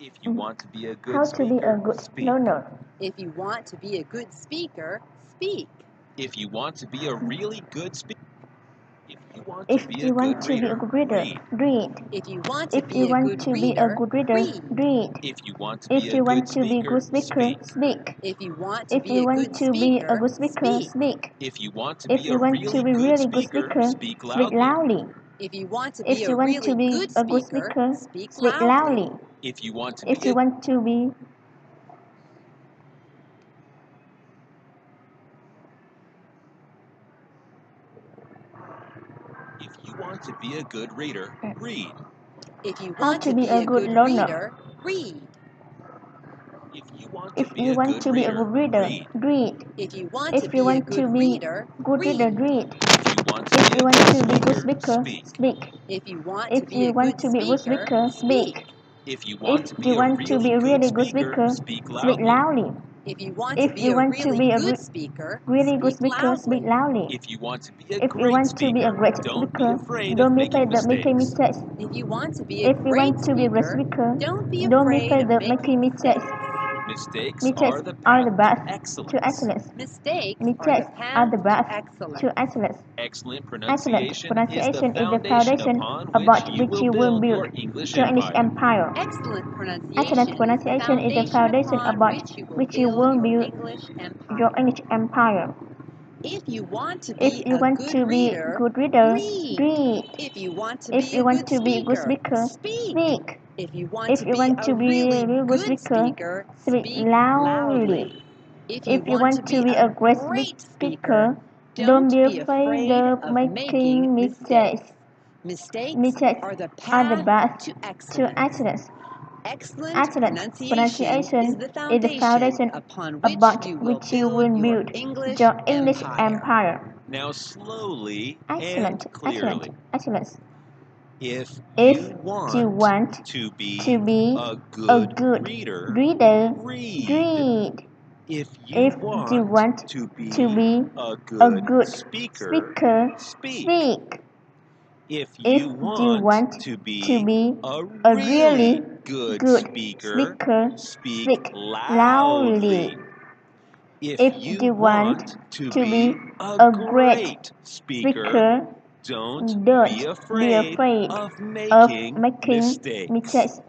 If you want to be a How good to be a speaker, good speak. learner. If you want to be a good speaker, speak. If you want to be a really good speaker, if you want If to be you a want good to be a reader, good reader, read. read. If you want to If be you a want good to be a reader, good reader, read. read. If you want to If be a you good want to be a speaker, good speaker, speak. speak. If you want to If be you a want good to be a speaker, good speaker, speak. speak. If you want to If be a you want to really be good really good speaker, speaker, speak speak loudly. loudly. If you want to If be a you want really to be good a good speaker, speaker, speak speak loudly. loudly. If you want to If be you a want to be If you want to be a good reader, read. If you How want to to be be a a good good learner. reader, read. If you want to If be you a want good to be a reader, good reader, read. read. If you want to If you be a want to good be reader, good reader, read. read. If you want to If be you a want good to be a good speaker, speaker, speak. speak. If you want If to be you a want good to be a good speaker, speaker, speak. speak. If you If want to be you a want to be really a good really good speaker, speaker, speak speak loudly. loudly. If you want to If be you a want to really be a good speaker, really good speak speaker, speak loudly. loudly. If you want to be a If you great want to be a speaker, great don't be speaker, afraid of don't be making afraid of making mistakes. mistakes. If you want to be a If you great want to be a great speaker, speaker, don't be don't be afraid afraid of of making making mistakes. mistakes. Mistakes Mistakes are the are path the to path to excellence. excellence. Mistakes are the Mistakes are path the to path excellence. to excellence. Excellent Excellent pronunciation is the pronunciation is the foundation foundation upon which about you which will you will build build your English your English empire. empire. Excellent Excellent pronunciation is the foundation foundation upon about which you will which you will build your build English your empire. English empire. If you want to If be you a want good to be reader, good reader, read. read. If you want to If be a you want good to be a good speaker, speaker, speak. speak. If you want If to you be want a to be a really real good good speaker, speaker, speak speak loudly. loudly. If you If you want to want to be be a a great great speaker, speaker, don't don't be be afraid afraid of of making making mistakes. mistakes. Mistakes Mistakes are the are the path path to to excellence. excellence. Excellent Excellent pronunciation is pronunciation the is the foundation foundation upon which about you will which you build will your build English your English empire. empire. Now slowly Excellent, and clearly. excellence. If If you you want want to to be be a a good good reader, reader, read. read. If you If you want want to to be be a a good good speaker, speaker, speak. speak. If If you you want want to to be be a a really really good good speaker, speaker, speak speak loudly. loudly. If If you you want want to to be be a a great great speaker, speaker, don't be don't be afraid afraid of of making making mistakes. mistakes.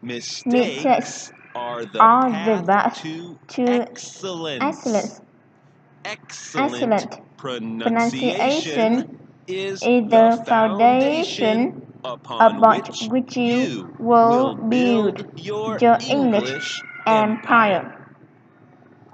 Mistakes Mistakes are the are the path path to to excellence. excellence. Excellent Excellent pronunciation pronunciation is is the the foundation foundation upon about which which you you will will build build your your English English empire. empire.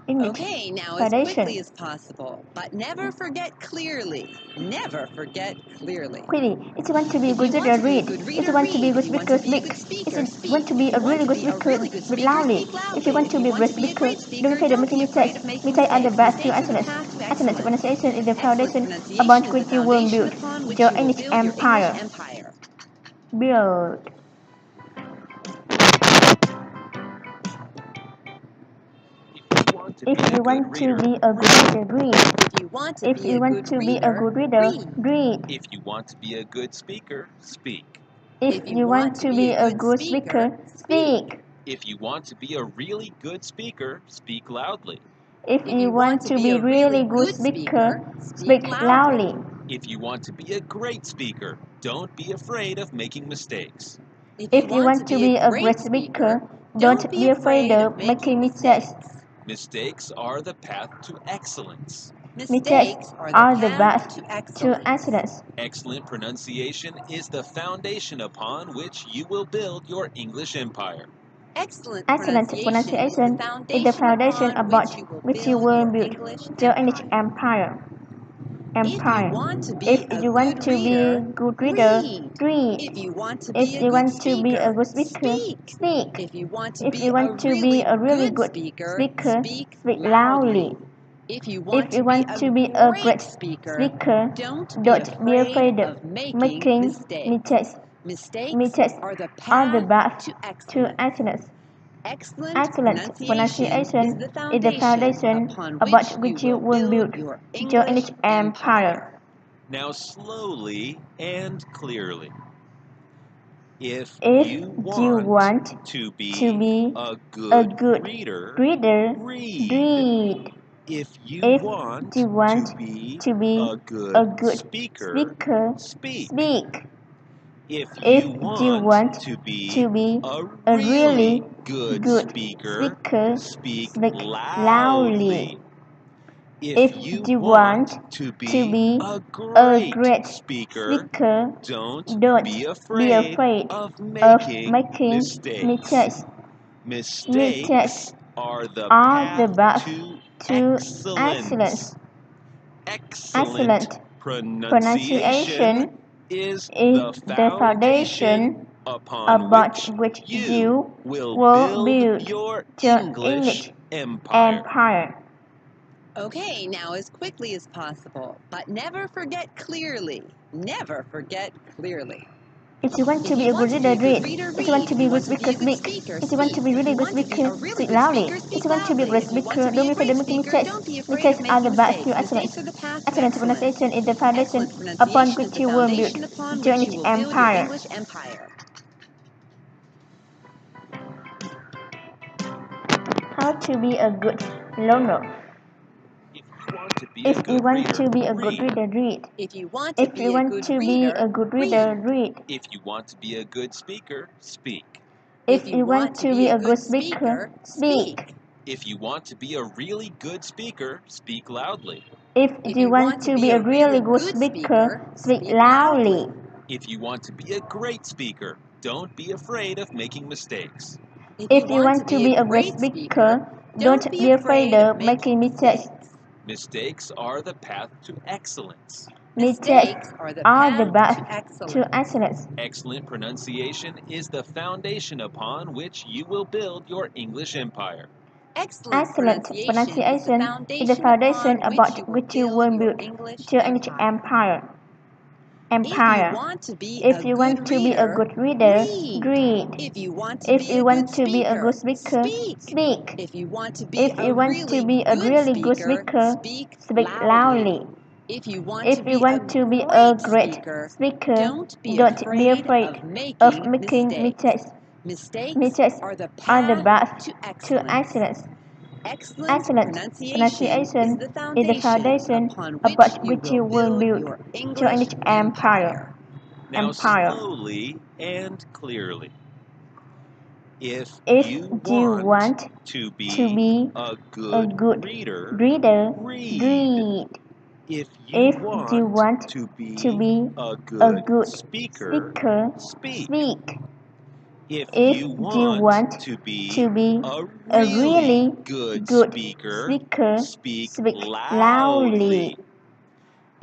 English Okay, now as quickly foundation. as possible, but never forget clearly. Never forget clearly. Quickly, if you want to be a If you good want reader, to be a read. good If reader, you want to be a read. good If you want to speaker, be a speak. good If speaker, you speak. want to If be you a want really to good be a speaker, really good speak speaker, loudly. speak If you loudly. want If to you be a want great to be a speaker, great don't be speaker, afraid of don't making be afraid mistakes. of making Mistakes are the mistakes. path to Mistakes are the excellence. path to Excellent excellence. pronunciation is the Excellent foundation pronunciation about is the which you will foundation build upon which your you will English build your English empire. empire. Build. If you want to If be a you good want to reader, be a good reader, read. If you want to If be you a want good to be a reader, good reader, read. read. if you want to be a good speaker, speak. If If you you want want to to be be a a good good speaker, speaker, speak. speak. If you want to be a really good speaker, speak loudly. If If you you want want to to be be a really really good good speaker, speaker, speak speak loudly. loudly. If you want to be a great speaker, don't be afraid of making mistakes. If you If you want to want to be a be a great great speaker, speaker, don't don't be be afraid afraid of of making making mistakes. mistakes. Mistakes are the path to excellence. Mistakes Mistakes are the are the path path to to excellence. excellence. Excellent pronunciation is the foundation upon which you will build your English empire. Excellent Excellent pronunciation is the pronunciation is the foundation foundation upon which about you will which you build will your build English your English empire. empire. If you want to If be a you want good to be a reader, good reader, read. read. If you want to be If a you good want to be a speaker, good speaker, speak. speak. If you want to If be you a want to be really a really good good speaker, speaker, speak speak loudly. loudly. If you If want to you be want a to be a great great speaker, speaker, don't be don't be afraid afraid of of making making mistakes. mistakes. Mistakes Mistakes are the are the path path to to excellence. excellence. Excellent Excellent pronunciation is pronunciation the is the foundation foundation upon which about you which you will will build build your your English English empire. empire. Now slowly and clearly. If If you you want want to to be be a a good good reader, reader, read. read. If you If want you want to be to be a a good good speaker, speaker, speak. speak. If If you you want to to be be a a really really good good speaker, speaker, speak speak loudly. loudly. If If you you want want to to be be a a great great speaker, speaker, don't don't be be afraid afraid of of making making mistakes. mistakes. Mistakes Mistakes are the are the path path to to excellence. excellence. Excellent Excellent pronunciation pronunciation is is the the foundation foundation upon about which which you you will will build build your your English English empire. empire. Okay, now as quickly as possible, but never forget clearly. Never forget clearly. If you want to If be you a good want to be reader, a good read. reader, If you want read. to If be you a good want to be speaker, a good speak. speaker, If you want to speak. be If really you good want to be speaker, a really speak good loudly. speaker, If speak you want to be a loudly. great If you want speaker, to be don't a be afraid of great making speaker, mistakes. don't be afraid of Mistakes are making the path mistakes. to excellence. Mistakes are the path to Excellent excellence. pronunciation is the foundation Excellent upon pronunciation is which the you will build foundation upon your which English you will build your empire. English empire. How to be a good learner. If you want to be a If good you want to be a good reader, read. reader, read. If you want to If you be a want good to be a reader, good reader, read. read. If you want to be a good speaker, speak. If If you want to be a good speaker, speaker, speak. If you want to be a really good speaker, speak loudly. If If you want to be a really good speaker, speak loudly. If you want to be a great speaker, don't be afraid of making mistakes. If you want to be a great speaker, don't be afraid of making mistakes. Mistakes are the path to excellence. Mistakes are the path to excellence. Excellent pronunciation is the foundation upon which you will build your English empire. Excellent pronunciation is the foundation about which you will build your English empire. If you want to be a good reader, read. If you want to If be you a want good to be a good speaker, speaker, speak. speak. If you want to be If you want to be a really good speaker, speak speak loudly. If you want If you want to be a great speaker, don't be afraid of making mistakes. Mistakes are the are the path path to to excellence. excellence. Excellent Pronunciation pronunciation is the foundation upon which you will build your your English empire. Now slowly and clearly. If If you you want want to to be be a a good good reader, reader, read. read. If If you you want want to to be be a a good good speaker, speaker, speak. speak. If If you you want to to be a a really really good good speaker, speaker, speak speak loudly. loudly.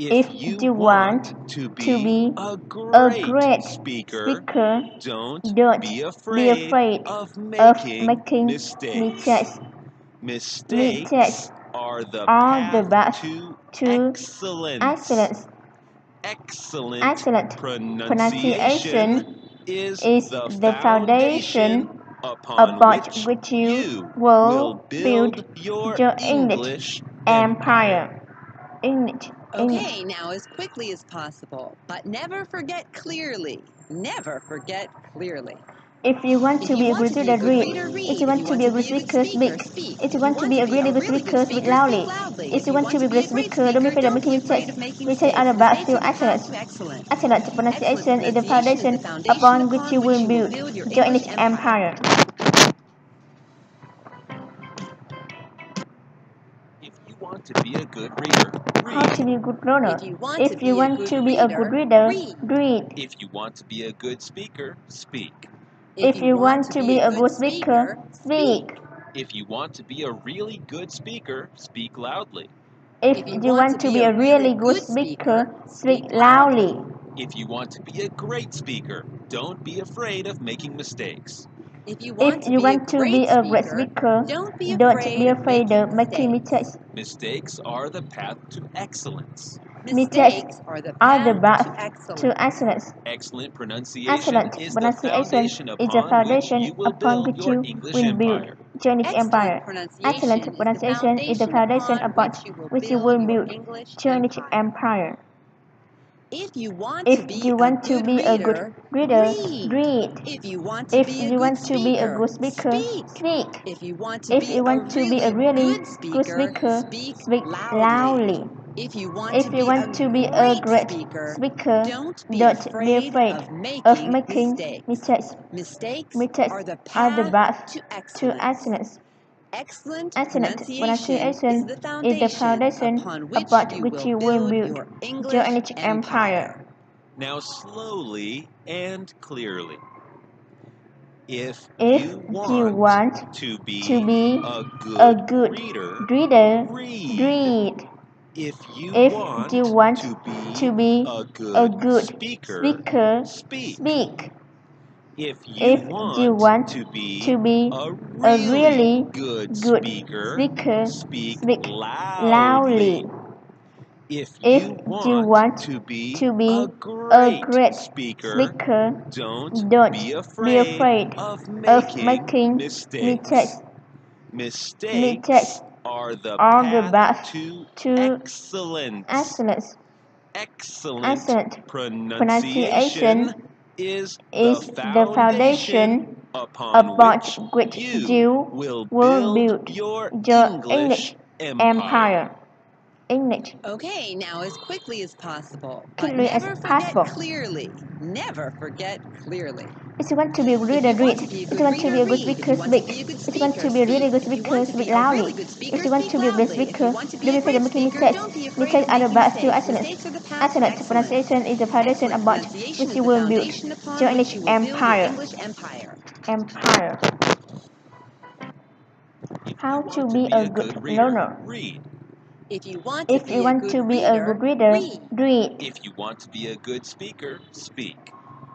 If you want to to be a a great great speaker, speaker, don't don't be be afraid afraid of of making making mistakes. mistakes. Mistakes are the Are the path path to to excellence. excellence. Excellent pronunciation is is the the foundation upon about which you will build your your English empire. English. Okay, now as quickly as possible, but never forget clearly. Never forget clearly. If you want to be a good reader, read. read. If you want to be a good speaker, speak. If you want to be a really good speaker, speak loudly. If you want to be a great speaker, don't be afraid of making mistakes. Mistakes are the path to excellence. Excellent pronunciation is the foundation upon which you will build your English empire. If you want to be a good reader, How to read. be a good learner. If you want If you want to be a good reader, read. If you want to be a good speaker, speak. If you want to be a good speaker, speak. If you want to be a really good speaker, speak loudly. If you want to be a really good speaker, speak loudly. If you want to be a great speaker, don't be afraid of making mistakes. If you want to be a great speaker, don't be afraid of making mistakes. Mistakes are the path to excellence. Mistakes are the path to excellence. Excellent pronunciation Excellent is the pronunciation foundation is the upon foundation which you will upon build which your you English will build empire. your English empire. Excellent pronunciation is the foundation upon which you will build your English empire. If you want If to be you want to be a good reader, read. If you want to If be a you good want to be a good speaker, speak. speak. If you want to If be you want to be a really good good speaker, speak loudly. If you want If you want to be a great speaker, don't be don't be afraid afraid of of making making mistakes. mistakes. Mistakes Are the path path to to excellence. excellence. Excellent Excellent pronunciation is the foundation upon which you will build your English empire. Now slowly and clearly. If If you you want to be to be a a good good reader, reader, read. read. If you If want you want to be a good speaker, speak. speak. If If you you want want to be to be a a really really good good speaker, speaker, speak speak loudly. loudly. If If you you want to be a great speaker, don't be afraid of making mistakes. Mistakes are the path to excellence. Excellent pronunciation is the foundation upon which you will build your English empire. English. Okay, now as quickly as possible, but Quickly as never forget possible. clearly. Never forget clearly. If you want to be a good reader, read. If you want to be a good speaker, speak. If you want to be a really good speaker, speak loudly. If you want to be a great speaker, don't be afraid of making mistakes. Mistakes are the path to excellence. Excellent pronunciation is the foundation upon which you will build your English empire. Empire. How to be a good learner. Read. If you want If you want to be a good reader, read. If you want to be a good speaker, speak.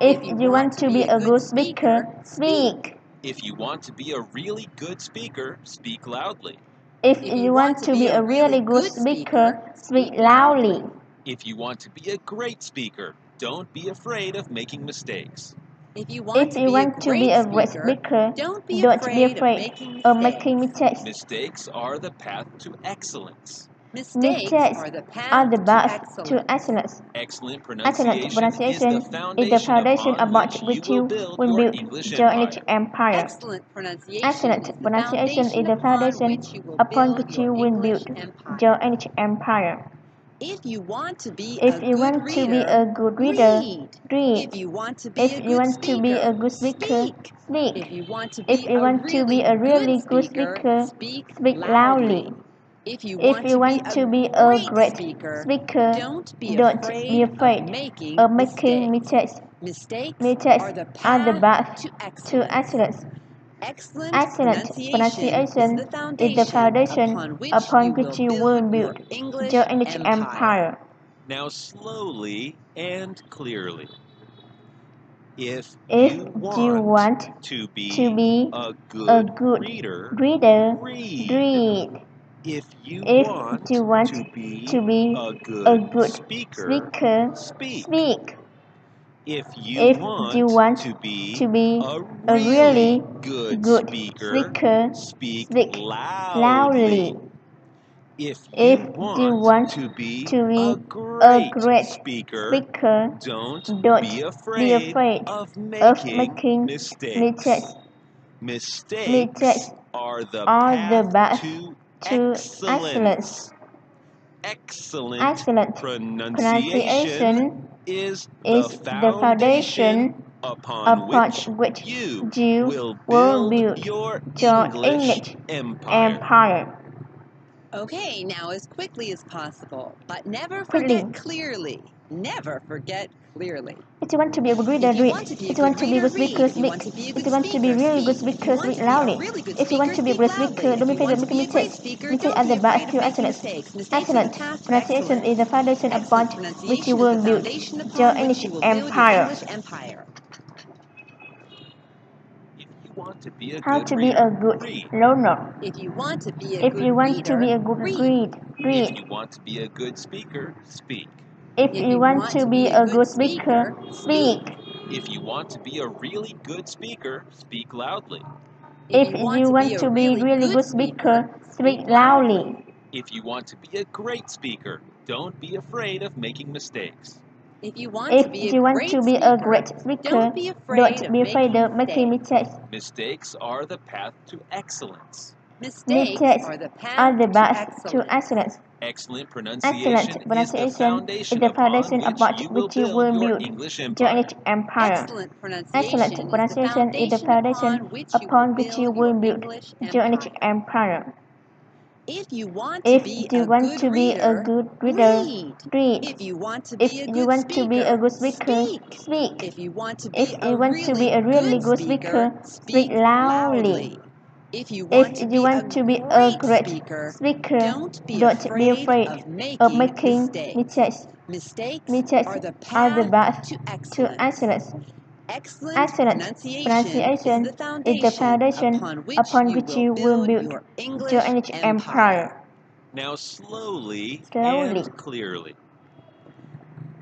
If you want to be a good speaker, speak. If you want to be a really good speaker, speak loudly. If you want to be a really good speaker, speak loudly. If you want to be a great speaker, don't be afraid of making mistakes. If you want to be a great speaker, don't be afraid of making mistakes. Mistakes are the path to excellence. Mistakes are the are the path path to excellence. Excellent Excellent pronunciation is the foundation upon which you will build your English empire. Excellent pronunciation is the foundation upon which you will build your English empire. If you want to be If you want to be a good reader, read. If you want to If you want to be a good speaker, speak. If you want to be a really good speaker, speak loudly. If you want to be a great speaker, don't be afraid of making mistakes. Mistakes are the path to excellence. Excellent pronunciation is the foundation upon which you will build your English empire. Now slowly and clearly. If you want to be a good reader, read. If you want to be a good speaker, speak. If you want to be a really good speaker, speak loudly. If you want want to be a great speaker, don't be afraid of making mistakes. Mistakes are the path to excellence. Excellent pronunciation is the foundation upon which you will build your English empire. Okay, now as quickly as possible, but never Quickly. forget clearly. Never forget clearly. If you want to be a good reader, read. If you want to be a good speaker, speak. If you want to be a really good speaker, speak loudly. If you want to be a great speaker, don't be afraid of making mistakes. Mistakes are the path to excellence. Excellent pronunciation is the foundation upon which you will build your English empire. How to be a good learner. If you want to be a If good you want to be a good read. read. If you want to be a good speaker, speak. If you want to be a good speaker, speak. If you want to be a really good speaker, speak loudly. If you want to be a really good speaker, speak loudly. If you want to be a great speaker, don't be afraid of making mistakes. If you want If to be you want to be a great speaker, don't be afraid of making mistakes. Mistakes are the path to excellence. Mistakes are the path to excellence. Excellent Excellent pronunciation is the foundation upon which you will build your English empire. empire. Excellent Excellent pronunciation pronunciation is the foundation upon which you will build your English empire. If you want If to be you a want good to be a reader, good reader, read. read. If you want to If be a you good want to be a good speaker, speak. speak. If you want to If be you want to be a really good speaker, speak loudly. If you If want to you be want to be a great speaker, don't be don't be afraid afraid of making mistakes. mistakes. Mistakes Mistakes are the are the path path to to excellence. Excellent Excellent pronunciation is the foundation upon which you will build your English empire. Now slowly Slowly. and clearly.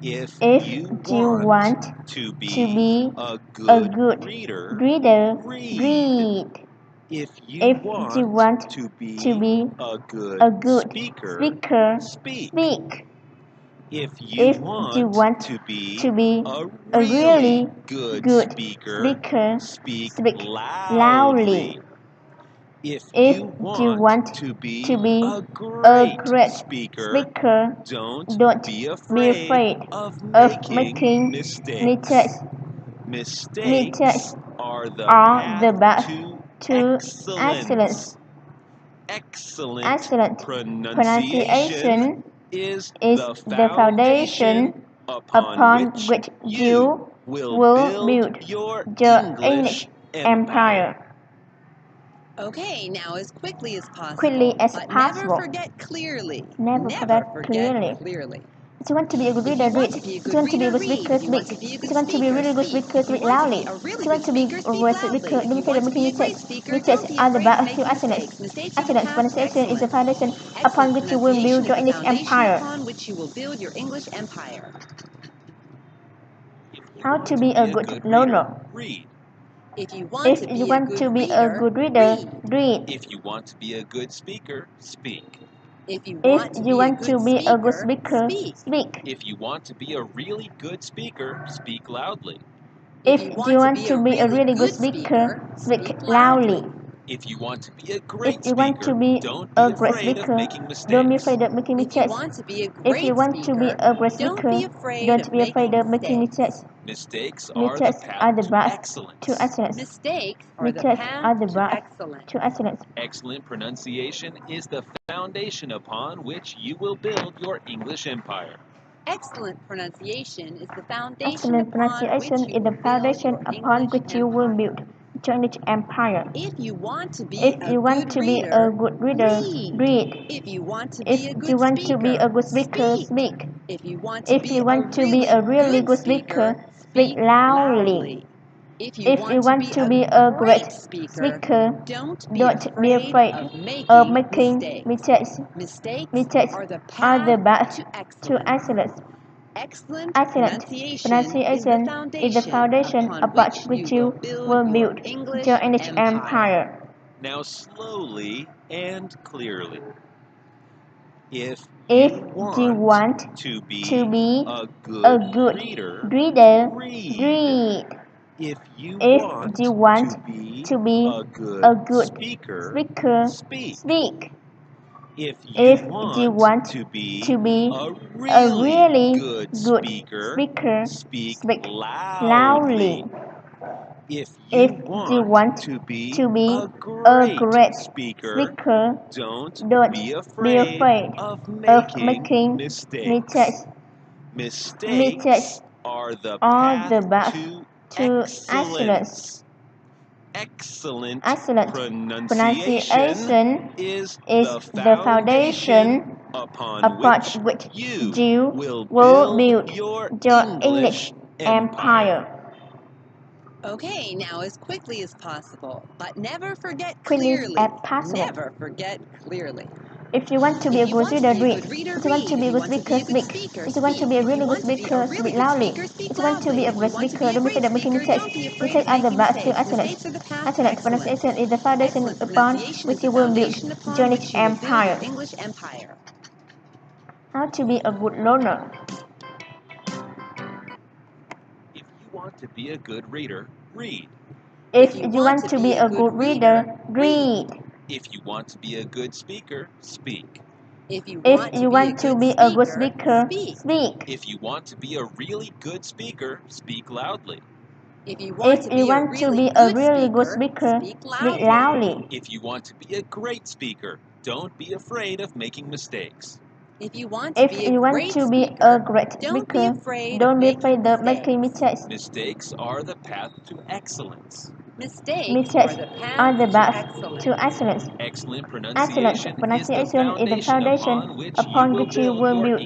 If If you you want to be to be a a good good reader, reader, read. read. If you If want you want to be to be a a good good speaker, speak. speak. If you If you want to be to be a a really good good speaker, speak loudly. loudly. If If you you want to be to be a a great great speaker, don't be afraid of of making making mistakes. mistakes Mistakes are the the path path to to excellence. Excellent Pronunciation is is the the foundation upon which you will build your your English empire. Okay, now as quickly as possible. Quickly as but possible. never forget clearly. Never forget clearly. If you want to be a good reader, read. If you want to be a good speaker, speak. If you want to be a really good speaker, speak loudly. If you want to be a good speaker, don't be afraid of making mistakes. Mistakes are the path to excellence. Excellent pronunciation is the foundation upon which you will build your English empire. How to be a good learner. Read. If you If you want to be a good reader, read. If you want to be a good speaker, speak. If you If want to you want to be a good speaker, speaker, speak. If you want to be a really good speaker, speak loudly. If you want to be a really good speaker, speak loudly. If you want to be a great If you want to speaker, be don't a be great afraid of speaker, making don't be mistakes. afraid of making If you mistakes. want to be a If you great want to be a great don't speaker, be afraid don't of be afraid of making making mistakes. mistakes. Mistakes are the Mistakes are the path to path excellence. to excellence. Mistakes are the Mistakes are the path to path excellence. to excellence. Excellent pronunciation is the foundation upon which you will build your English empire. Excellent pronunciation is the foundation Excellent pronunciation is the foundation upon which you will build your English empire. If you want to be If a you want good to be reader, a good reader, read. If you want to If be a you good want to be a good speaker, speak. speak. If you want to If be you want to be a really good speaker, speak loudly. If If you want to be a great speaker, don't don't be afraid of making mistakes. Mistakes are the are the path to to excellence. Excellent pronunciation is the foundation upon which you will build your English empire. Now slowly and clearly. If If you you want to be a a good good reader, reader, read. read. If you If want you want to be a a good speaker, speak. If If you you want to be to be a a really good good speaker, speak speak loudly. If If you you want to be to be a a great great speaker, don't don't be be afraid afraid of of making making mistakes. mistakes Mistakes are the are the path path to to excellence. Excellent Excellent pronunciation is is the the foundation upon upon which which you you will will build your your English empire. Okay, now as quickly as possible, but never forget Quickly clearly. as possible. Never forget clearly. If you want to be a good reader, read. If you want to be a good speaker, speak. speak. If you want to be a really good speaker, speak loudly. If you want to be a great speaker, don't be afraid of making mistakes. Mistakes are the path to excellence. Excellent pronunciation is the foundation upon which you will build your English empire. How to be a good learner. want to be a good reader, read. If you want to be a good reader, read. If you want to be a good speaker, speak. If you If you want to be a good speaker, speak. If you want to be a really good speaker, speak loudly. If you want to be a really good speaker, speak loudly. If you want to be a great speaker, don't be afraid of making mistakes. If you want to be a great speaker, don't be afraid of making mistakes. Mistakes are the path to excellence. Mistakes are the path to excellence. Excellent Pronunciation pronunciation is the foundation upon which you will build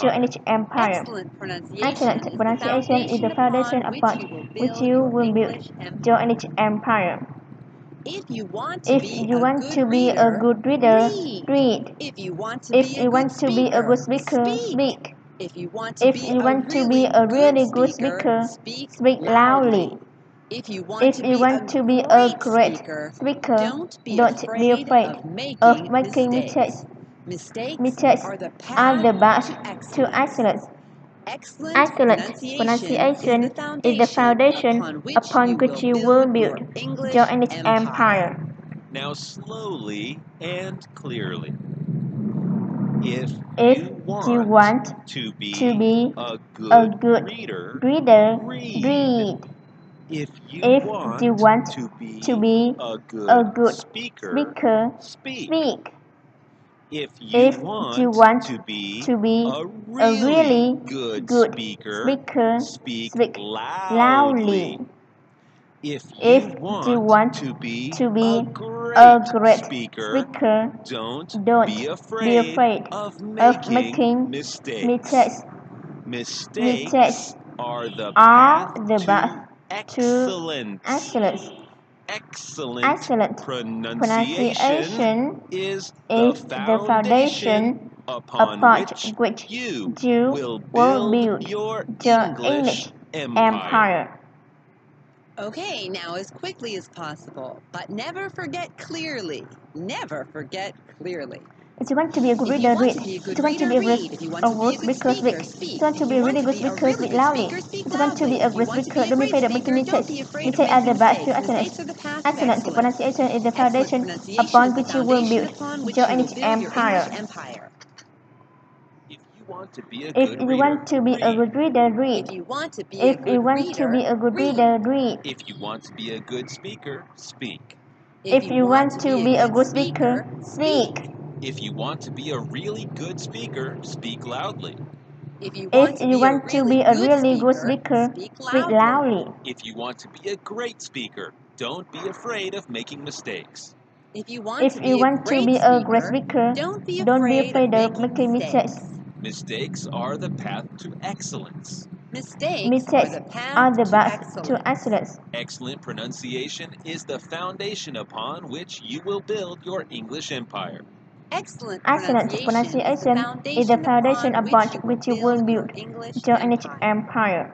your English empire. Excellent Excellent pronunciation is the foundation upon which you will build your English empire. If you want to be a good reader, read. If you want to be a good speaker, speak. If you want to be a really good speaker, speak loudly. If you want to be a great speaker, don't be afraid of making mistakes. Mistakes are the path to excellence. Excellent pronunciation is the foundation upon which you will build your English empire. Now slowly and clearly. If you want to be a a good reader, read. If you want to be a a good speaker, speak. If you want to be a a really good speaker, speak loudly. If you want to be a great great speaker, don't be afraid of making mistakes. Mistakes are the path to excellence. Excellent pronunciation is the foundation upon which you will build your English empire. Okay, now as quickly as possible, but never forget clearly. Never forget clearly. If you want to be a good reader, read. If you want to be a good speaker, speak. If you want to be a really good speaker, speak loudly. If you want to be a great speaker, don't be afraid of making mistakes. Mistakes are the path to excellence. Excellent pronunciation is the foundation upon which you will build your English empire. If you want to be a good reader, read. If you want to be a good reader, read. If you want to be a good speaker, speak. If you want to be a good speaker, speak. If you want to be a really good speaker, speak loudly. If you want to be a really good speaker, speak loudly. If you want to be a great speaker, don't be afraid of making mistakes. If you want to be a great speaker, don't be afraid of making mistakes. Mistakes are the path to excellence. Mistakes are the path to excellence. Excellent pronunciation is the foundation upon which you will build your English empire. Excellent pronunciation is the foundation upon which you will build your English empire.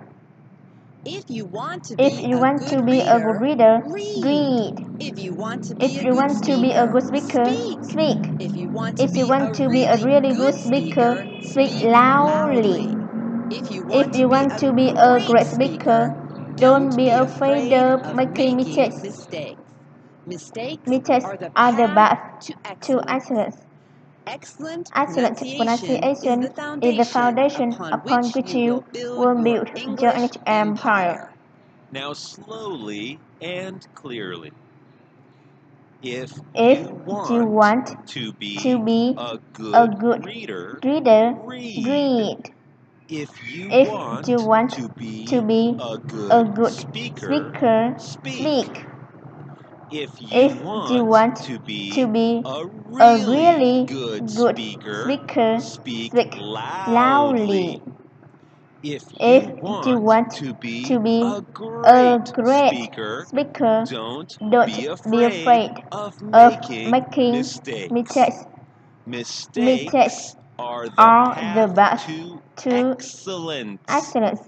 If you want to be a good reader, read. If you want to be a good speaker, speak. If you want to be a really good speaker, speak loudly. If you want to be a great speaker, don't be afraid of making mistakes. Mistakes are the path to excellence. Excellent pronunciation is the foundation upon which you will build your English empire. Now slowly and clearly. If you want to be a good reader, read. If you want to be a good speaker, speak. If you want to be a really good speaker, speak loudly. If you want to be a great speaker, don't be afraid of making mistakes. Mistakes are the path to excellence.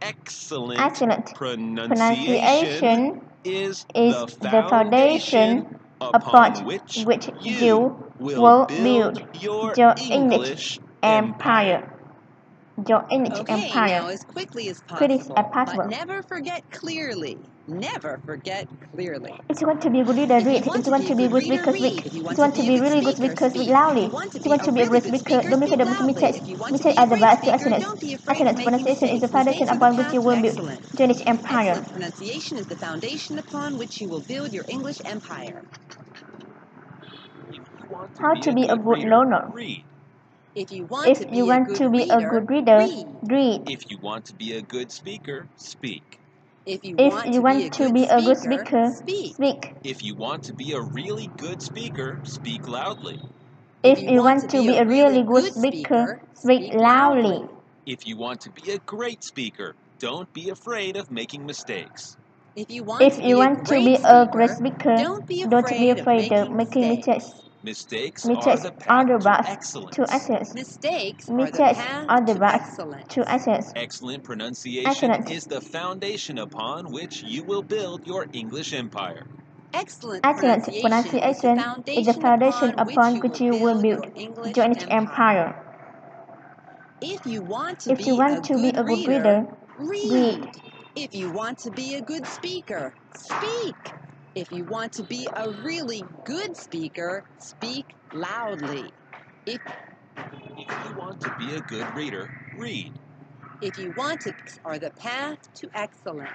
Excellent pronunciation is the foundation upon which you will build your English empire. your English Okay, empire. now as quickly as Quickly as possible, possible. but never forget clearly. Never forget clearly. If you want to be a good reader, read. If you want to be a good speaker, speak. If you want to be a really good speaker, speak loudly. If you want to be a great speaker, don't be afraid of making mistakes. Mistakes are the best to excellence. Excellent pronunciation is the foundation upon which you will build your English empire. Excellent pronunciation is the foundation upon which you will build your English empire. How to be a good learner. Read. If you want to be a good reader, read. If you want to be a good speaker, speak. If you If want you want to be a good speaker, speak. speak. If you want to be a really good speaker, speak loudly. If you want to be a really good speaker, speak loudly. If you want to be a great speaker, don't be afraid of making mistakes. If you want to be a great speaker, don't be afraid of making mistakes. Mistakes Mistakes are the are the path path to excellence. Mistakes Mistakes are are the the path path to to excellence. Excellent pronunciation Excellent. is the foundation upon which you will build your English empire. Excellent pronunciation is the foundation upon which you will build your English empire. If you want to be a good reader, read. If you want to be a good speaker, speak. If you want to be a really good speaker, speak loudly. If you want to be a good reader, read. If you want to are the path to excellence.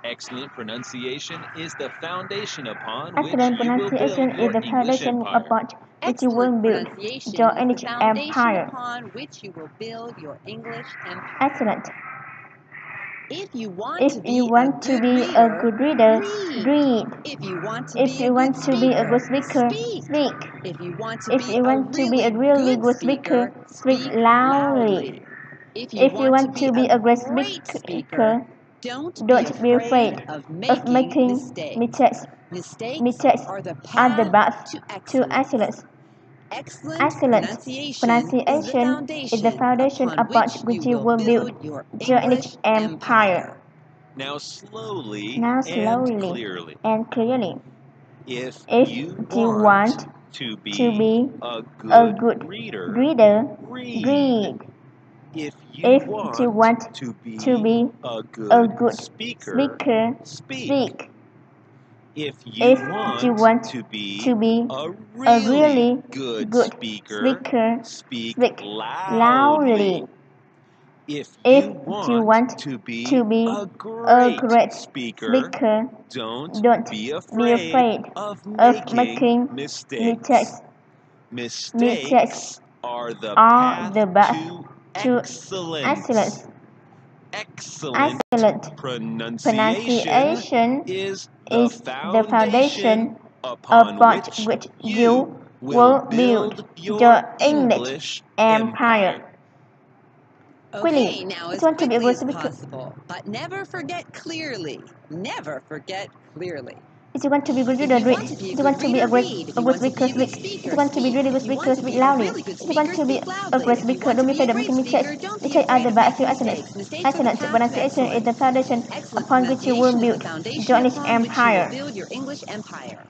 Excellent pronunciation is the foundation upon which Excellent you will build pronunciation your is the English foundation empire. upon which you will build your English empire. Upon which you will build your English empire. Excellent. If you want If you want to be a good reader, read. If you want to If you want to be a good speaker, speak. If you want to If you want to be a really good speaker, speak loudly. If you want to be a great speaker, don't be afraid of making mistakes. Mistakes are the path to excellence. Excellent pronunciation is the foundation upon which you will build your English empire. Now slowly, and clearly. If you want to be a good reader, read. If If you you want to be a good speaker, speak. If If you want to be a a really good speaker, speak loudly. If If you want to be a great speaker, don't be afraid of making mistakes. Mistakes are the the path to excellence. Excellent pronunciation is the foundation upon which you will build your English empire. Okay, now as want to be a quickly good as speaker. possible, but never forget clearly. Never forget clearly. If you want to be a good reader, read. If you want to be a good speaker, speak. If you want to be a really good speaker, speak loudly. If you want to be a great speaker, don't be afraid of making mistakes. Mistakes are the path to excellence. Excellent pronunciation is the foundation upon which you will build your English empire. Build your English empire.